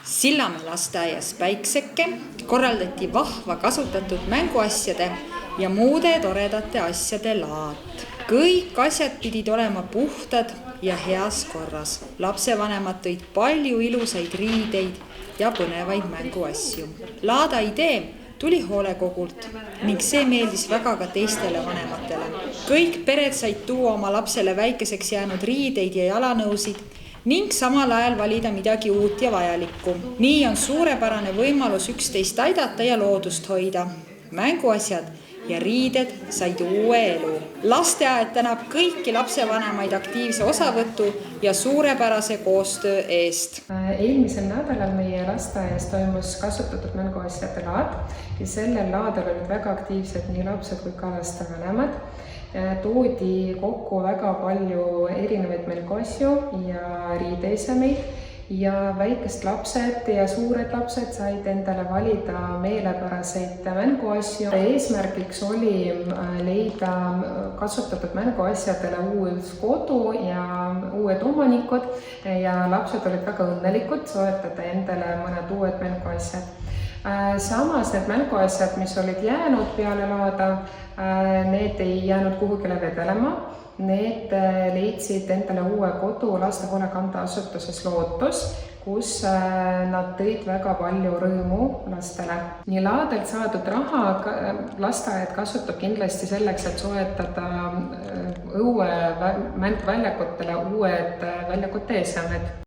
Sillamäe lasteaias päikseke, korraldati vahva kasutatud mänguasjade ja muude toredate asjade laat. Kõik asjad pidid olema puhtad ja heas korras. Lapsevanemad tõid palju ilusaid riideid ja põnevaid mänguasju. Laada idee tuli hoolekogult ning see meeldis väga ka teistele vanematele. Kõik pered said tuua oma lapsele väikeseks jäänud riideid ja jalanõusid ning samal ajal valida midagi uut ja vajalikku. Nii on suurepärane võimalus üksteist aidata ja loodust hoida. Mänguasjad ja riided said uue elu. Lasteaed tänab kõiki lapsevanemaid aktiivse osavõtu ja suurepärase koostöö eest. Eelmisel nädalal meie lasteaias toimus kasutatud mänguasjade laad ja sellel laadal olid väga aktiivsed nii lapsed kui ka lastevanemad. Toodi kokku väga palju erinevaid mänguasju ja riideesemeid ja väikest lapsed ja suured lapsed said endale valida meelepäraseid mänguasju. Eesmärgiks oli leida kasutatud mänguasjadele uus kodu ja uued omanikud ja lapsed olid väga õnnelikud soetada endale mõned uued mänguasjad. Samas need mänguasjad, mis olid jäänud peale laada, need ei jäänud kuhugile vedelema. Need leidsid endale uue kodu lastehoolekandeasutuses Lootus, kus nad tõid väga palju rõõmu lastele. Nii laadelt saadud raha lasteaed kasutab kindlasti selleks, et soetada õue mänguväljakutele uued väljakute esemed.